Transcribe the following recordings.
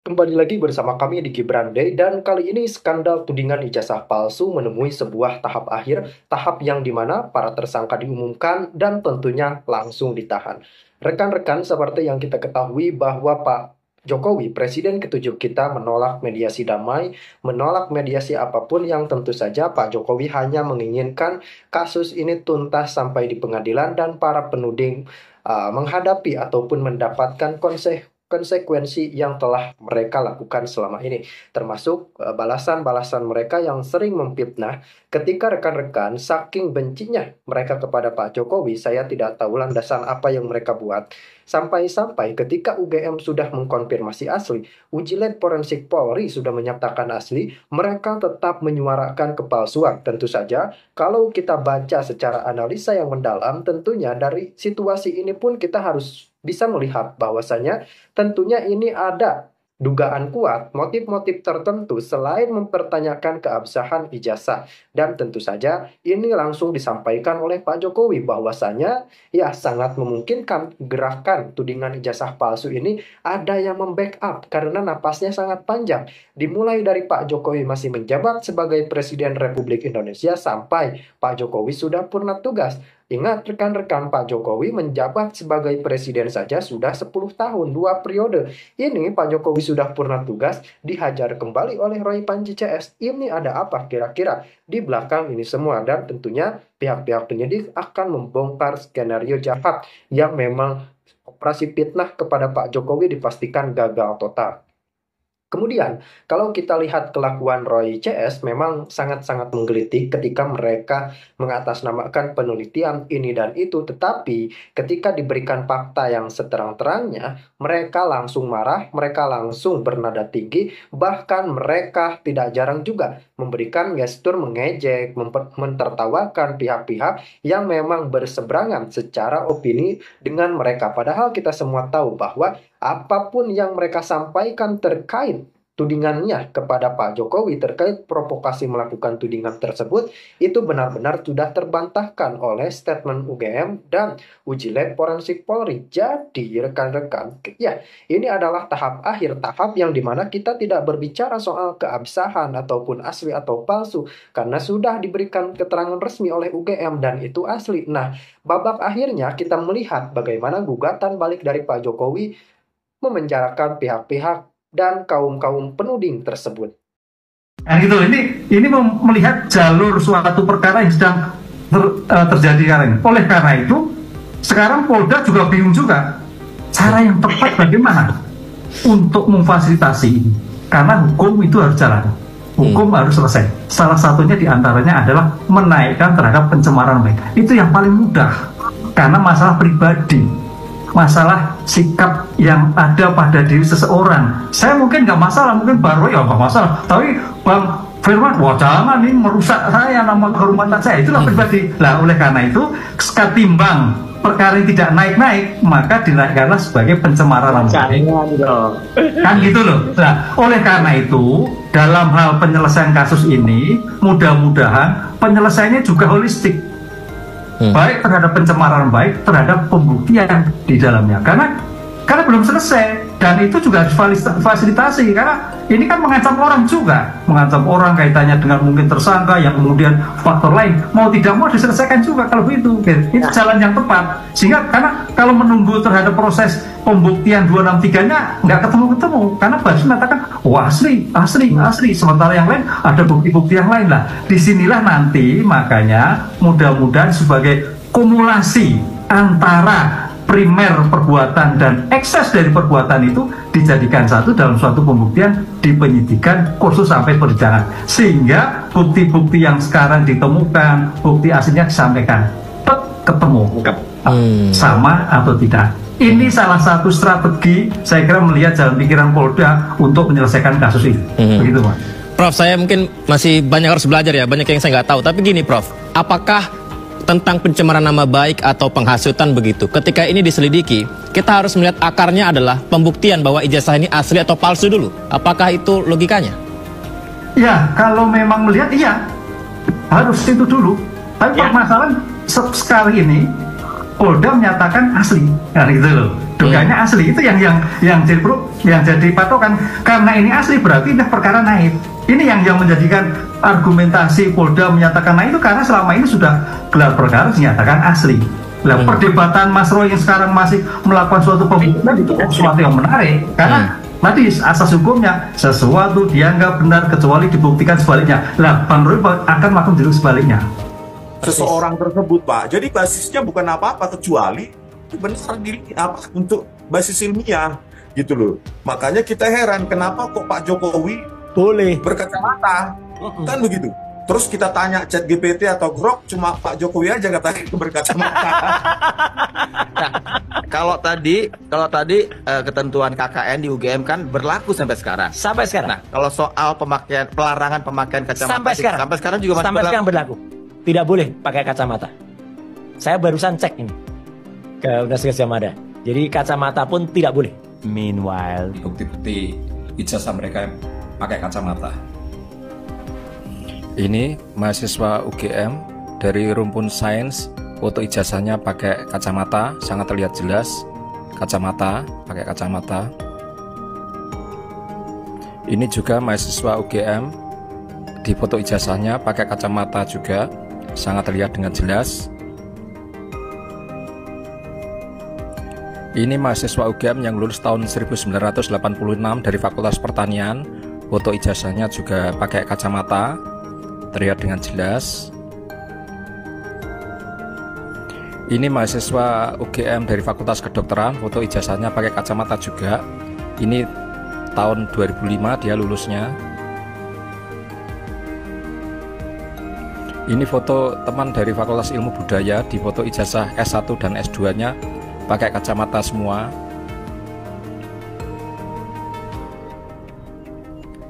Kembali lagi bersama kami di Gibran Day dan kali ini skandal tudingan ijazah palsu menemui sebuah tahap akhir, tahap yang dimana para tersangka diumumkan dan tentunya langsung ditahan. Rekan-rekan, seperti yang kita ketahui bahwa Pak Jokowi, Presiden ketujuh kita, menolak mediasi damai, menolak mediasi apapun yang tentu saja Pak Jokowi hanya menginginkan kasus ini tuntas sampai di pengadilan dan para penuding menghadapi ataupun mendapatkan konsekuensi yang telah mereka lakukan selama ini, termasuk balasan-balasan mereka yang sering memfitnah. Ketika rekan-rekan saking bencinya mereka kepada Pak Jokowi, saya tidak tahu landasan apa yang mereka buat. Sampai-sampai ketika UGM sudah mengkonfirmasi asli, uji lab forensik Polri sudah menyatakan asli, mereka tetap menyuarakan kepalsuan. Tentu saja, kalau kita baca secara analisa yang mendalam, tentunya dari situasi ini pun kita harus bisa melihat bahwasanya tentunya ini ada dugaan kuat, motif-motif tertentu selain mempertanyakan keabsahan ijazah. Dan tentu saja ini langsung disampaikan oleh Pak Jokowi bahwasanya ya sangat memungkinkan gerakan tudingan ijazah palsu ini ada yang membackup karena napasnya sangat panjang. Dimulai dari Pak Jokowi masih menjabat sebagai Presiden Republik Indonesia sampai Pak Jokowi sudah purna tugas. Ingat rekan-rekan, Pak Jokowi menjabat sebagai presiden saja sudah 10 tahun, 2 periode. Ini Pak Jokowi sudah purna tugas, dihajar kembali oleh Roy Panji CS. Ini ada apa kira-kira di belakang ini semua? Dan tentunya pihak-pihak penyidik akan membongkar skenario jahat yang memang operasi fitnah kepada Pak Jokowi dipastikan gagal total. Kemudian, kalau kita lihat kelakuan Roy CS memang sangat-sangat menggelitik ketika mereka mengatasnamakan penelitian ini dan itu. Tetapi ketika diberikan fakta yang seterang-terangnya, mereka langsung marah, mereka langsung bernada tinggi, bahkan mereka tidak jarang juga memberikan gestur mengejek, mentertawakan pihak-pihak yang memang berseberangan secara opini dengan mereka. Padahal kita semua tahu bahwa apapun yang mereka sampaikan terkait tudingannya kepada Pak Jokowi terkait provokasi melakukan tudingan tersebut itu benar-benar sudah terbantahkan oleh statement UGM dan uji lab forensik Polri. Jadi rekan-rekan, ya ini adalah tahap akhir, tahap yang dimana kita tidak berbicara soal keabsahan ataupun asli atau palsu karena sudah diberikan keterangan resmi oleh UGM dan itu asli. Nah, babak akhirnya kita melihat bagaimana gugatan balik dari Pak Jokowi memenjarakan pihak-pihak dan kaum-kaum penuding tersebut. Nah gitu, ini melihat jalur suatu perkara yang sedang terjadi sekarang ini. Oleh karena itu, sekarang Polda juga bingung juga cara yang tepat bagaimana untuk memfasilitasi ini. Karena hukum itu harus jalan, hukum harus selesai. Salah satunya diantaranya adalah menaikkan terhadap pencemaran baik. Itu yang paling mudah, karena masalah pribadi, masalah sikap yang ada pada diri seseorang. Saya mungkin nggak masalah, mungkin baru ya nggak masalah. Tapi Bang Firman, wah jangan ini merusak saya, nama kehormatan saya. Itulah pribadi. Lah oleh karena itu, ketimbang perkara ini tidak naik-naik, maka dinaikkanlah sebagai pencemaran nama baik. Kan gitu loh. Nah, oleh karena itu, dalam hal penyelesaian kasus ini, mudah-mudahan penyelesaiannya juga holistik. Baik terhadap pencemaran, baik terhadap pembuktian di dalamnya, karena belum selesai dan itu juga harus fasilitasi karena ini kan mengancam orang juga, mengancam orang kaitannya dengan mungkin tersangka yang kemudian faktor lain mau tidak mau diselesaikan juga kalau begitu. Itu jalan yang tepat, sehingga karena kalau menunggu terhadap proses pembuktian 263-nya nggak ketemu karena baru mengatakan asli, sementara yang lain ada bukti-bukti yang lain. Lah disinilah nanti makanya mudah-mudahan sebagai kumulasi antara primer perbuatan dan ekses dari perbuatan itu dijadikan satu dalam suatu pembuktian di penyidikan khusus sampai persidangan, sehingga bukti-bukti yang sekarang ditemukan, bukti aslinya disampaikan ketemu sama atau tidak. Ini salah satu strategi saya kira melihat jalan pikiran Polda untuk menyelesaikan kasus ini. Begitu Pak. Prof, saya mungkin masih banyak harus belajar ya, banyak yang saya nggak tahu. Tapi gini Prof, apakah tentang pencemaran nama baik atau penghasutan begitu, ketika ini diselidiki, kita harus melihat akarnya adalah pembuktian bahwa ijazah ini asli atau palsu dulu. Apakah itu logikanya? Ya, kalau memang melihat iya, harus itu dulu. Tapi permasalahan sekali ini Polda menyatakan asli, nah gitu loh. Dugaannya asli, itu yang jadi patokan. Karena ini asli berarti ini perkara naik. Ini yang menjadikan argumentasi Polda menyatakan naik itu karena selama ini sudah gelar perkara dinyatakan asli. Nah, perdebatan Mas Roy yang sekarang masih melakukan suatu pembuktian itu sesuatu yang menarik karena tadi asas hukumnya sesuatu dianggap benar kecuali dibuktikan sebaliknya. Lah, Bang Roy akan melakukan jeruk sebaliknya. Seseorang tersebut, Pak. Jadi basisnya bukan apa-apa kecuali itu benar untuk basis ilmiah gitu loh. Makanya kita heran kenapa kok Pak Jokowi boleh berkacamata, kan begitu. Terus kita tanya ChatGPT atau Grok, cuma Pak Jokowi aja katanya berkacamata. Nah, kalau tadi ketentuan KKN di UGM kan berlaku sampai sekarang. Sampai sekarang. Nah, kalau soal pelarangan pemakaian kacamata sampai sekarang juga masih berlaku. Tidak boleh pakai kacamata. Saya barusan cek ini ke Universitas Gadjah Mada. Jadi kacamata pun tidak boleh. Meanwhile, bukti-bukti ijazah mereka pakai kacamata. Ini mahasiswa UGM dari Rumpun Sains, foto ijazahnya pakai kacamata, sangat terlihat jelas. Kacamata, pakai kacamata. Ini juga mahasiswa UGM, di foto ijazahnya pakai kacamata juga, sangat terlihat dengan jelas. Ini mahasiswa UGM yang lulus tahun 1986 dari Fakultas Pertanian, foto ijazahnya juga pakai kacamata, terlihat dengan jelas. Ini mahasiswa UGM dari Fakultas Kedokteran, foto ijazahnya pakai kacamata juga. Ini tahun 2005 dia lulusnya. Ini foto teman dari Fakultas Ilmu Budaya, di foto ijazah S1 dan S2-nya pakai kacamata semua.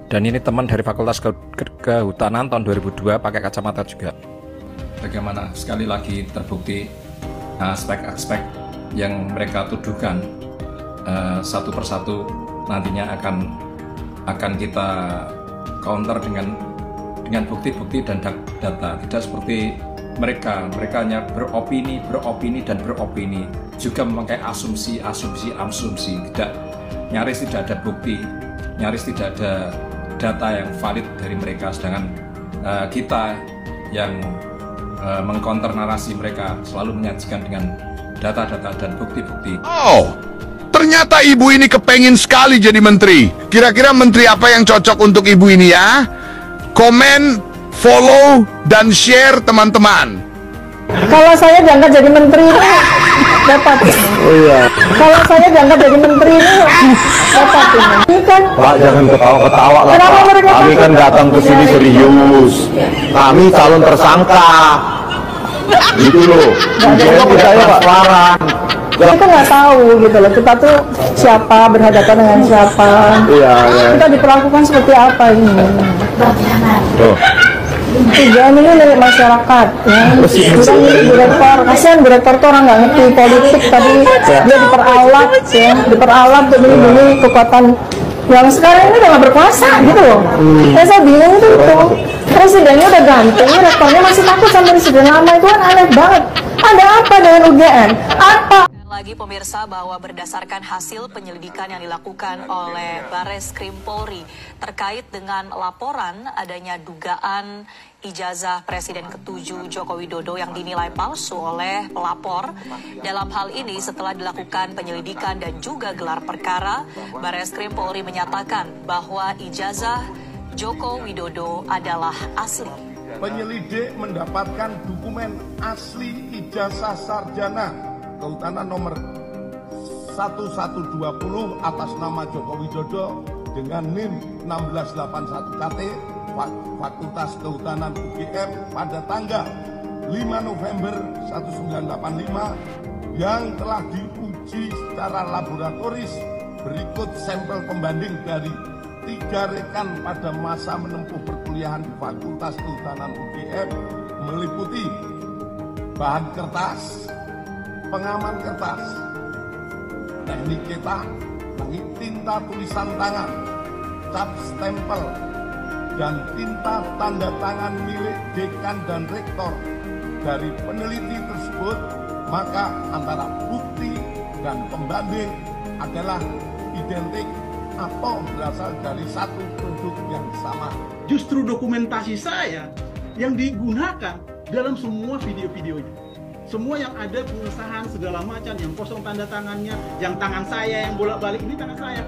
Dan ini teman dari Fakultas Kehutanan tahun 2002 pakai kacamata juga. Bagaimana sekali lagi terbukti aspek-aspek yang mereka tuduhkan satu persatu nantinya akan kita counter dengan bukti-bukti dan data. Tidak seperti mereka hanya beropini dan beropini, juga memakai asumsi, nyaris tidak ada bukti, nyaris tidak ada data yang valid dari mereka, sedangkan kita yang mengcounter narasi mereka selalu menyajikan dengan data-data dan bukti-bukti. Oh, ternyata ibu ini kepengen sekali jadi menteri. Kira-kira menteri apa yang cocok untuk ibu ini ya? Komen, follow, dan share teman-teman. Kalau saya diangkat jadi menteri ini dapat. Oh iya. Kalau saya diangkat jadi menteri ini dapat ini kan. Pak, jangan ketawa-ketawa lah, Pak. Kami kan datang ke sini serius. Kami calon tersangka. Gitu loh. Jadi saya Pak Farhan. Kita nggak tahu gitu loh. Kita tuh siapa, berhadapan dengan siapa. Iya. Kita diperlakukan seperti apa ini. Tuh. Tujuan ini milik masyarakat ya. Kita milik direktor, kasihan direktor tuh orang nggak ngerti politik, tapi dia diperalat untuk melindungi kekuatan yang sekarang ini udah nggak berkuasa gitu loh. Saya bingung tuh itu presidennya udah ganti, rektornya masih takut sama presiden lama, itu kan aneh banget. Ada apa dengan UGM? Apa? Lagi pemirsa, bahwa berdasarkan hasil penyelidikan yang dilakukan oleh Bareskrim Polri terkait dengan laporan adanya dugaan ijazah Presiden ke-7 Joko Widodo yang dinilai palsu oleh pelapor. Dalam hal ini, setelah dilakukan penyelidikan dan juga gelar perkara, Bareskrim Polri menyatakan bahwa ijazah Joko Widodo adalah asli. Penyelidik mendapatkan dokumen asli ijazah sarjana Kehutanan nomor 1120 atas nama Joko Widodo dengan NIM 1681 KT Fakultas Kehutanan UGM pada tanggal 5 November 1985 yang telah diuji secara laboratoris. Berikut sampel pembanding dari 3 rekan pada masa menempuh perkuliahan di Fakultas Kehutanan UGM, meliputi bahan kertas, pengaman kertas, teknik cetak, tinta tulisan tangan, cap stempel, dan tinta tanda tangan milik dekan dan rektor. Dari peneliti tersebut maka antara bukti dan pembanding adalah identik atau berasal dari satu produk yang sama. Justru dokumentasi saya yang digunakan dalam semua video-videonya. Semua yang ada pengesahan segala macam, yang kosong tanda tangannya, yang tangan saya yang bolak-balik, ini tangan saya.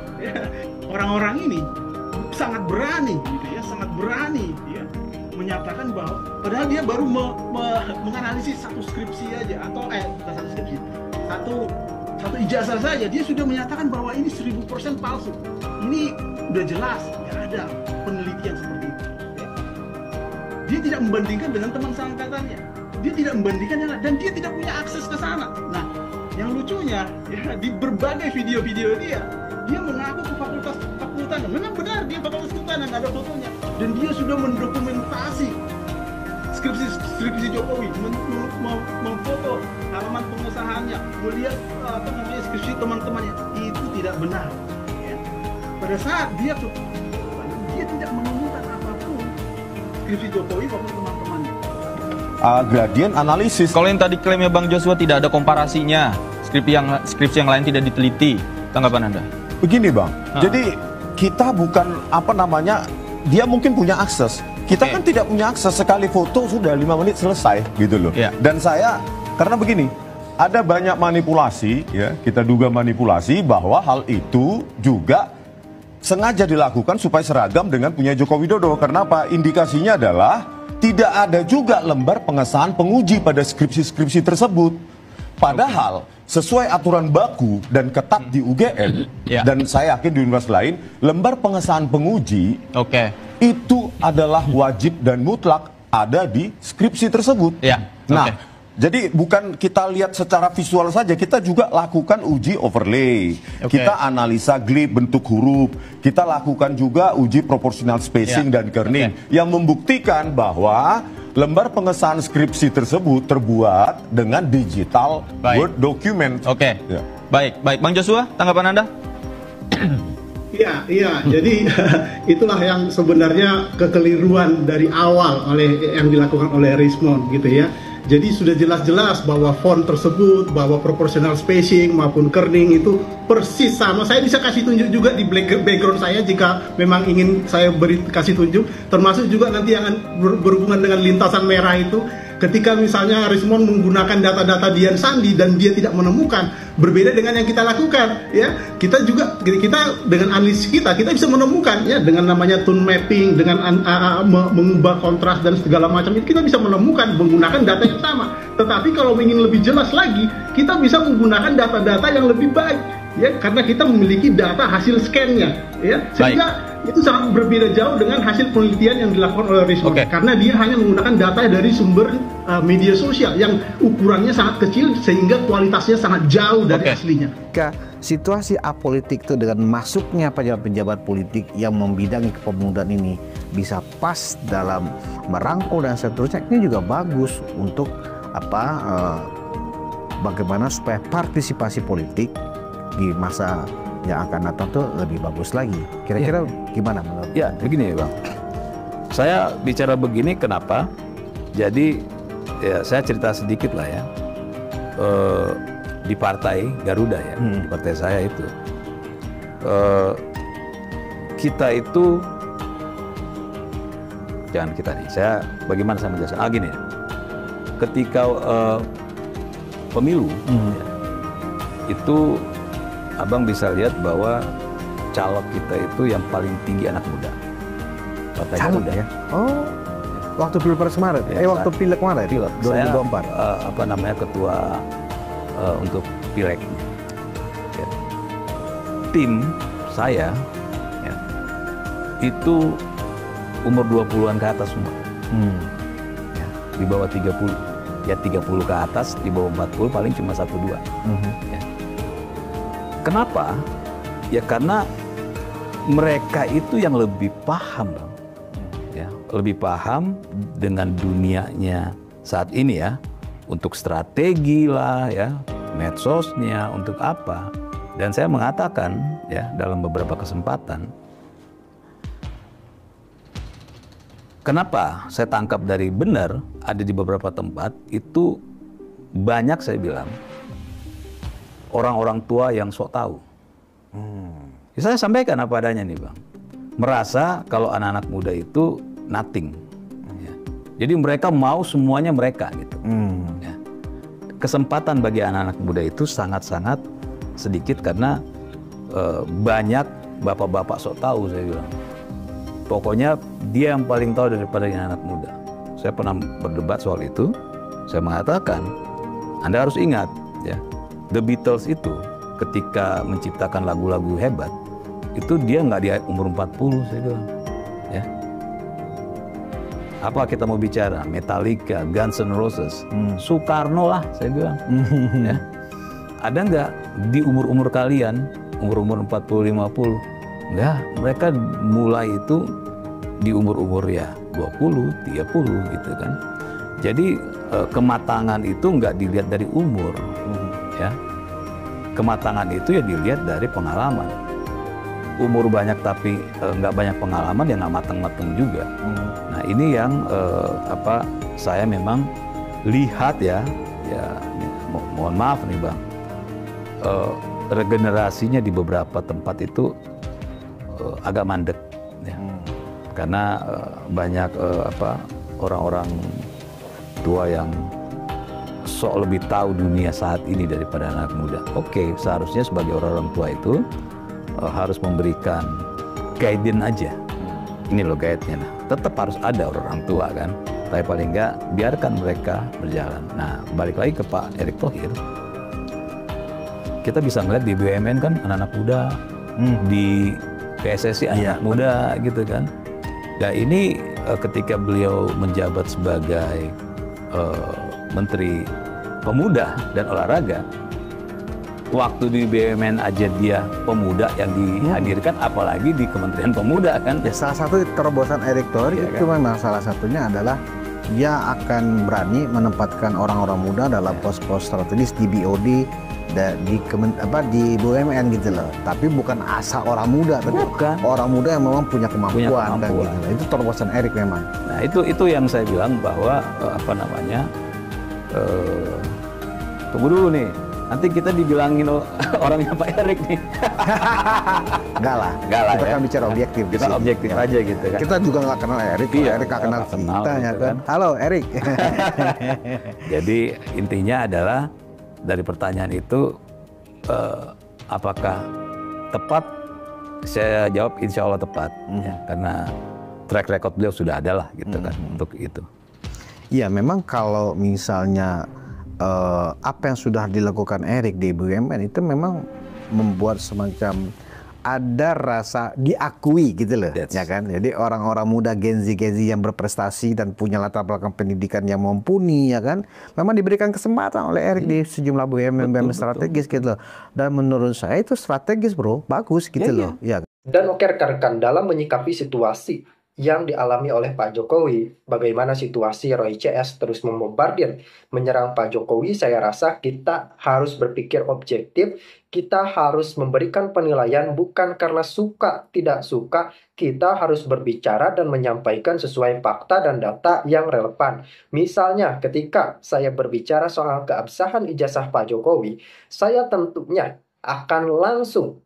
Orang-orang ini sangat berani, gitu ya, sangat berani ya, menyatakan bahwa padahal dia baru menganalisis satu skripsi aja, atau bukan satu skripsi, satu ijazah saja, dia sudah menyatakan bahwa ini 1000% palsu. Ini udah jelas, ya ada penelitian seperti itu. Ya. Dia tidak membandingkan dengan teman seangkatannya. Dia tidak membandingkannya, dan dia tidak punya akses ke sana. Nah, yang lucunya, ya, di berbagai video-video dia mengaku ke fakultas kehutanan. Memang benar dia fakultas kehutanan, ada fotonya. Dan dia sudah mendokumentasi skripsi Jokowi, memfoto halaman pengesahannya, melihat skripsi teman-temannya. Itu tidak benar. Ya. Pada saat dia tidak menemukan apapun skripsi Jokowi maupun teman-temannya. Gradient analisis. Kalau yang tadi klaimnya Bang Joshua tidak ada komparasinya, skripsi yang lain tidak diteliti, tanggapan Anda? Begini Bang, jadi kita bukan dia mungkin punya akses. Kita kan tidak punya akses, sekali foto sudah 5 menit selesai gitu loh. Dan saya, karena begini, ada banyak manipulasi, ya kita duga manipulasi bahwa hal itu juga sengaja dilakukan supaya seragam dengan punya Joko Widodo. Karena apa? Indikasinya adalah tidak ada juga lembar pengesahan penguji pada skripsi-skripsi tersebut. Padahal sesuai aturan baku dan ketat di UGM, dan saya yakin di universitas lain, lembar pengesahan penguji itu adalah wajib dan mutlak ada di skripsi tersebut. Nah, jadi bukan kita lihat secara visual saja, kita juga lakukan uji overlay, kita analisa glib bentuk huruf, kita lakukan juga uji proportional spacing dan kerning yang membuktikan bahwa lembar pengesahan skripsi tersebut terbuat dengan digital Word document. Baik, Bang Joshua, tanggapan Anda? Iya, jadi itulah yang sebenarnya kekeliruan dari awal yang dilakukan oleh Rismond gitu ya. Jadi sudah jelas-jelas bahwa font tersebut, bahwa proportional spacing maupun kerning itu persis sama. Saya bisa kasih tunjuk juga di background saya jika memang ingin saya kasih tunjuk. Termasuk juga nanti yang berhubungan dengan lintasan merah itu. Ketika misalnya Rismond menggunakan data-data Dian Sandi dan dia tidak menemukan, berbeda dengan yang kita lakukan, ya kita dengan analisis kita bisa menemukan, ya dengan namanya tone mapping, dengan mengubah kontras dan segala macam itu kita bisa menemukan menggunakan data yang sama. Tetapi kalau ingin lebih jelas lagi, kita bisa menggunakan data-data yang lebih baik, ya karena kita memiliki data hasil scan-nya, ya sehingga itu sangat berbeda jauh dengan hasil penelitian yang dilakukan oleh Rismond karena dia hanya menggunakan data dari sumber media sosial yang ukurannya sangat kecil sehingga kualitasnya sangat jauh dari aslinya. Jika situasi apolitik itu dengan masuknya pejabat-pejabat politik yang membidangi kepemudaan ini bisa pas dalam merangkul dan seterusnya, ini juga bagus untuk bagaimana supaya partisipasi politik di masa yang akan datang tuh lebih bagus lagi. Kira-kira gimana menurut? Ya, begini Bang. Saya bicara begini kenapa? Jadi ya saya cerita sedikit lah ya. Di partai Garuda ya, di partai saya itu kita itu jangan kita nih. Saya bagaimana saya menjelaskan? Gini ya. Ketika pemilu ya, itu Abang bisa lihat bahwa caleg kita itu yang paling tinggi anak muda. Partai Garuda ya. Oh, waktu pilpres kemarin, waktu pileg kemarin, 2024. Saya ketua untuk pileg. Ya. Tim saya ya, itu umur 20-an ke atas semua. Ya, di bawah 30. Ya 30 ke atas, di bawah 40 paling cuma 1-2. Ya. Kenapa? Ya karena mereka itu yang lebih paham, Bang. Ya, lebih paham dengan dunianya saat ini ya, untuk strategi lah ya, medsosnya, untuk apa. Dan saya mengatakan ya dalam beberapa kesempatan, kenapa saya tangkap dari benar ada di beberapa tempat itu banyak saya bilang orang-orang tua yang sok tahu. Saya sampaikan apa adanya nih Bang. Merasa kalau anak-anak muda itu nothing. Ya. Jadi mereka mau semuanya mereka gitu. Ya. Kesempatan bagi anak-anak muda itu sangat-sangat sedikit karena banyak bapak-bapak sok tahu saya bilang. Pokoknya dia yang paling tahu daripada yang anak muda. Saya pernah berdebat soal itu. Saya mengatakan, Anda harus ingat ya, The Beatles itu ketika menciptakan lagu-lagu hebat, itu dia nggak di umur 40 saya bilang. Ya. Apa kita mau bicara? Metallica, Guns N' Roses, Soekarno lah saya bilang. Ya. Ada nggak di umur-umur kalian, umur-umur 40-50? Enggak, mereka mulai itu di umur-umur ya 20, 30 gitu kan. Jadi kematangan itu nggak dilihat dari umur, ya. Kematangan itu ya dilihat dari pengalaman. Umur banyak tapi nggak banyak pengalaman ya nggak matang-matang juga. Nah ini yang saya memang lihat ya mohon maaf nih Bang, regenerasinya di beberapa tempat itu agak mandek, ya. Karena banyak orang-orang tua yang sok lebih tahu dunia saat ini daripada anak muda. Oke, seharusnya sebagai orang-orang tua itu harus memberikan guidance aja. Ini loh guide-nya. Nah, tetap harus ada orang tua kan. Tapi paling enggak biarkan mereka berjalan. Nah, balik lagi ke Pak Erick Thohir. Kita bisa melihat di BUMN kan anak-anak muda, di PSSI anak muda gitu kan. Nah ini ketika beliau menjabat sebagai Menteri Pemuda dan Olahraga, waktu di BUMN aja dia pemuda yang dihadirkan, apalagi di Kementerian Pemuda kan. Ya, salah satu terobosan Erick Thohir itu memang salah satunya adalah dia akan berani menempatkan orang-orang muda dalam pos-pos strategis di BOD di BUMN gitu loh. Tapi bukan asal orang muda, tapi orang muda yang memang punya kemampuan. Dan gitu loh. Itu terobosan Erick memang. Nah itu yang saya bilang bahwa tunggu dulu nih, nanti kita dibilangin orangnya Pak Erick nih. Enggak lah, kita kan bicara objektif. Kita objektif aja gitu kan. Kita juga nggak kenal Erick, Erick nggak kenal kita ya kan. Halo Erick. Jadi intinya adalah dari pertanyaan itu apakah tepat? Saya jawab insya Allah tepat, ya, karena track record beliau sudah ada lah gitu kan untuk itu. Iya, memang kalau misalnya apa yang sudah dilakukan Erick di BUMN itu memang membuat semacam ada rasa diakui gitu loh, ya kan. Jadi orang-orang muda Gen Z yang berprestasi dan punya latar belakang pendidikan yang mumpuni, ya kan, memang diberikan kesempatan oleh Erick di sejumlah BUMN strategis gitu loh. Dan menurut saya itu strategis bro, bagus gitu loh. Ya. Dan oke rekan-rekan, dalam menyikapi situasi yang dialami oleh Pak Jokowi, bagaimana situasi Roy CS terus membombardir, menyerang Pak Jokowi, saya rasa kita harus berpikir objektif, kita harus memberikan penilaian bukan karena suka, tidak suka, kita harus berbicara dan menyampaikan sesuai fakta dan data yang relevan. Misalnya ketika saya berbicara soal keabsahan ijazah Pak Jokowi, saya tentunya akan langsung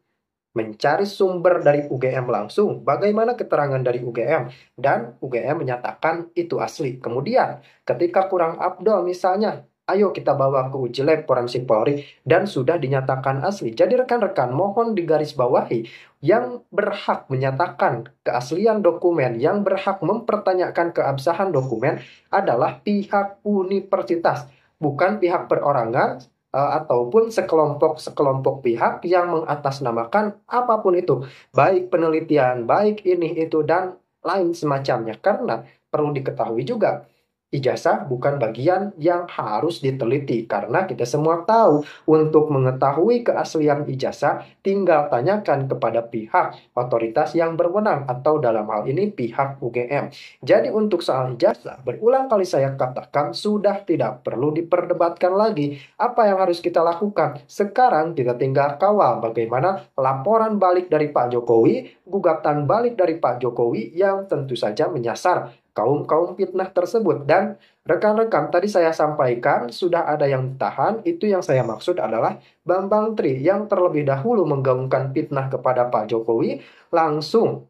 mencari sumber dari UGM langsung, bagaimana keterangan dari UGM, dan UGM menyatakan itu asli. Kemudian, ketika kurang afdol misalnya, ayo kita bawa ke uji lab forensik Polri, dan sudah dinyatakan asli. Jadi rekan-rekan, mohon digarisbawahi, yang berhak menyatakan keaslian dokumen, yang berhak mempertanyakan keabsahan dokumen adalah pihak universitas, bukan pihak perorangan, ataupun sekelompok pihak yang mengatasnamakan apapun itu, baik penelitian, baik ini itu dan lain semacamnya. Karena perlu diketahui juga, ijazah bukan bagian yang harus diteliti, karena kita semua tahu untuk mengetahui keaslian ijazah tinggal tanyakan kepada pihak otoritas yang berwenang, atau dalam hal ini pihak UGM. Jadi untuk soal ijazah, berulang kali saya katakan sudah tidak perlu diperdebatkan lagi. Apa yang harus kita lakukan? Sekarang kita tinggal kawal bagaimana laporan balik dari Pak Jokowi, gugatan balik dari Pak Jokowi yang tentu saja menyasar kaum-kaum fitnah tersebut. Dan rekan-rekan, tadi saya sampaikan sudah ada yang ditahan, itu yang saya maksud adalah Bambang Tri yang terlebih dahulu menggaungkan fitnah kepada Pak Jokowi, langsung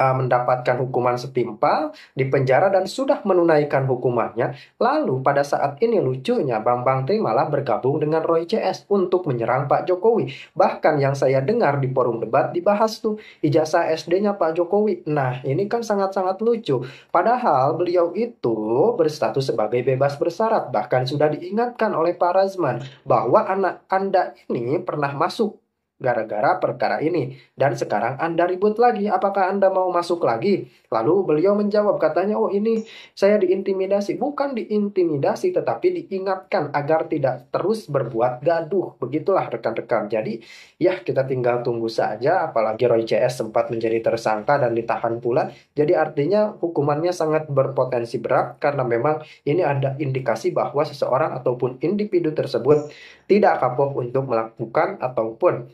mendapatkan hukuman setimpal, dipenjara dan sudah menunaikan hukumannya. Lalu pada saat ini lucunya Bambang Tri malah bergabung dengan Roy CS untuk menyerang Pak Jokowi. Bahkan yang saya dengar di forum debat dibahas tuh ijazah SD-nya Pak Jokowi. Nah, ini kan sangat-sangat lucu. Padahal beliau itu berstatus sebagai bebas bersyarat. Bahkan sudah diingatkan oleh Pak Razman bahwa anak Anda ini pernah masuk gara-gara perkara ini, dan sekarang Anda ribut lagi, apakah Anda mau masuk lagi? Lalu beliau menjawab, katanya, oh ini saya diintimidasi. Bukan diintimidasi, tetapi diingatkan agar tidak terus berbuat gaduh. Begitulah rekan-rekan. Jadi ya kita tinggal tunggu saja, apalagi Roy CS sempat menjadi tersangka dan ditahan pula. Jadi artinya hukumannya sangat berpotensi berat, karena memang ini ada indikasi bahwa seseorang ataupun individu tersebut tidak kapok untuk melakukan ataupun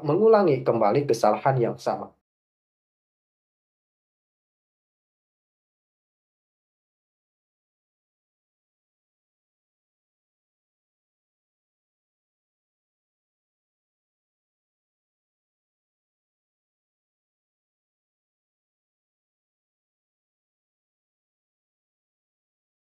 mengulangi kembali kesalahan yang sama.